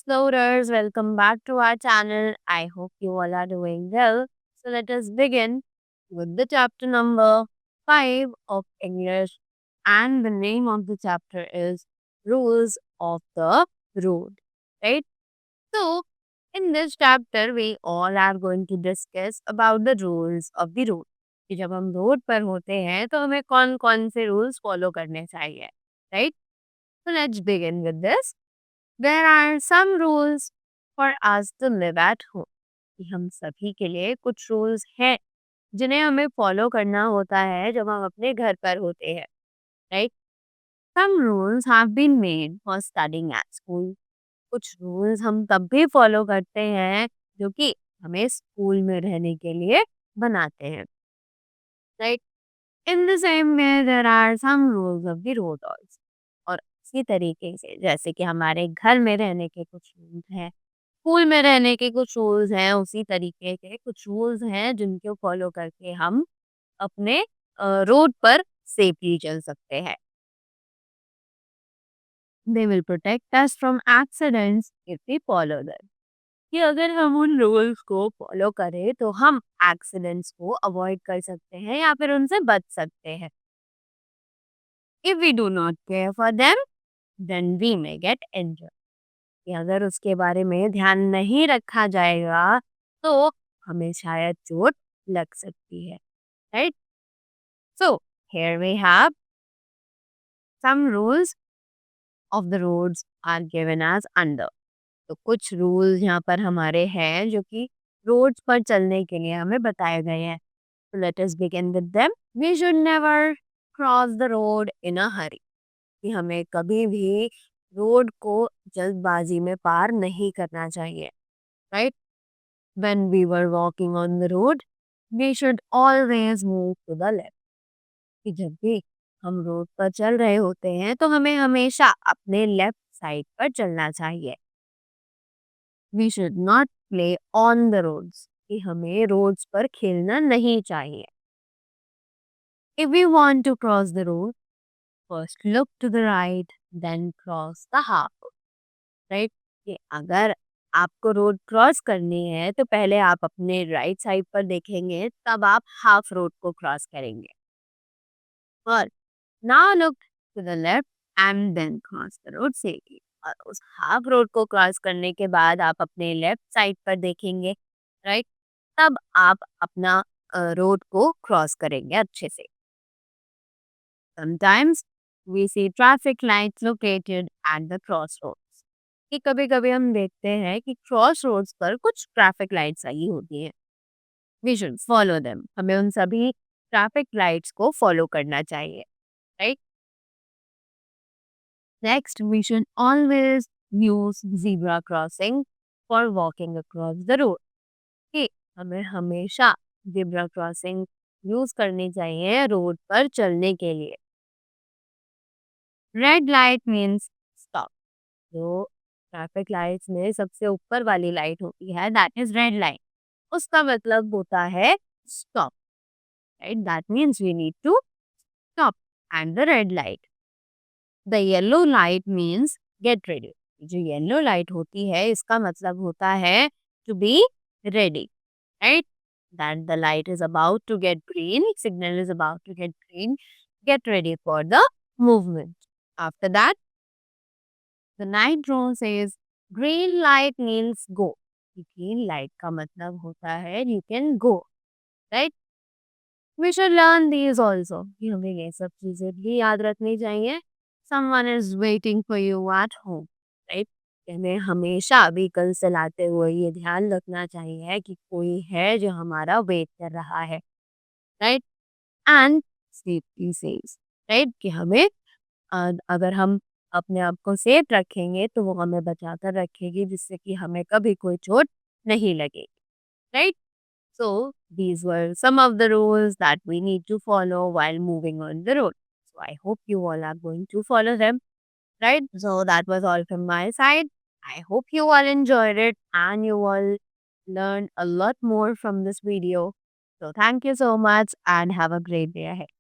explorers, welcome back to our channel. I hope you all are doing well. So let us begin with the chapter number 5 of English, and the name of the chapter is Rules of the Road. Right? So in this chapter we all are going to discuss about the rules of the road. कि जब हम road पर होते हैं तो हमें कौन कौन से रूल्स फॉलो करने चाहिए, right? So let's begin with this. There are some rules for us to live at home. कि हम सभी के लिए कुछ रूल्स हैं जिन्हें हमें फॉलो करना होता है जब हम अपने घर पर होते हैं, right? Some rules have been made for studying at school. कुछ रूल्स हम तब भी फॉलो करते हैं जो कि हमें स्कूल में रहने के लिए बनाते हैं, right? In the same way there are some rules of the road also. और इसी तरीके से जैसे कि हमारे घर में रहने के कुछ रूल्स हैं, स्कूल में रहने के कुछ रूल्स हैं, उसी तरीके के कुछ रूल्स हैं जिनको फॉलो करके हम अपने रोड पर सेफली चल सकते हैं। They will protect us from accidents if we follow them. कि अगर हम उन रूल्स को फॉलो करें तो हम एक्सीडेंट्स को अवॉइड कर सकते हैं या फिर उनसे बच सकते हैं। If we do not care for them then we may get injured. कि अगर उसके बारे में ध्यान नहीं रखा जाएगा तो हमें शायद चोट लग सकती है, right? So here we have some rules of the roads are given as under. तो कुछ रूल्स यहाँ पर हमारे हैं जो कि रोड्स पर चलने के लिए हमें बताए गए हैं। So let us begin with them. We should never cross the road in a hurry. कि हमें कभी भी रोड को जल्दबाजी में पार नहीं करना चाहिए, right? When we were walking on the road, we should always move to the left. कि जब भी हम रोड पर चल रहे होते हैं तो हमें हमेशा अपने लेफ्ट साइड पर चलना चाहिए। We should not play on the roads. कि हमें रोड्स पर खेलना नहीं चाहिए। If we want to cross the road, first look to the right, then cross the half road, right? कि अगर आपको रोड क्रॉस करनी है तो पहले आप अपने राइट साइड पर देखेंगे, तब आप हाफ रोड को क्रॉस करेंगे। और now look to the left and then cross the road safely. और उस हाफ रोड को क्रॉस करने के बाद आप अपने लेफ्ट साइड पर देखेंगे, राइट? तब आप अपना रोड को क्रॉस करेंगे अच्छे से। Sometimes we see traffic lights located at the crossroads. कि कभी-कभी हम देखते हैं कि क्रॉस रोड्स पर कुछ ट्रैफिक लाइट्स लगी होती हैं। We should follow them. हमें उन सभी ट्रैफिक लाइट्स को फॉलो करना चाहिए, right? Next, we should always use zebra crossing for walking across the road. कि हमें हमेशा zebra crossing यूज करनी चाहिए रोड पर चलने के लिए। Red light means stop. जो ट्रैफिक लाइट्स में सबसे ऊपर वाली लाइट होती है दैट इज रेड लाइट, उसका मतलब होता है stop, right? That means we need to stop and the red light. The yellow light means get ready. जो येलो लाइट होती है इसका मतलब होता है to be ready, right? That the light is about to get green, signal is about to get green, get ready for the movement. After that, the night drone says green light means go. Green light का मतलब होता है you can go, right? We should learn these also. कि हमें ये सब चीजें भी याद रखनी चाहिए। Someone is waiting for you at home, right? हमें हमेशा व्हीकल चलाते हुए ये ध्यान रखना चाहिए कि कोई है जो हमारा वेट कर रहा है, right? And safety says, right? कि हमें अगर हम अपने आप को सेफ रखेंगे तो वो हमें बचाकर रखेगी जिससे कि हमें कभी कोई चोट नहीं लगेगी, right? So these were some of the rules that we need to follow while moving on the road. So I hope you all are going to follow them, right? So that was all from my side. I hope you all enjoyed it and you all learned a lot more from this video. So thank you so much and have a great day ahead.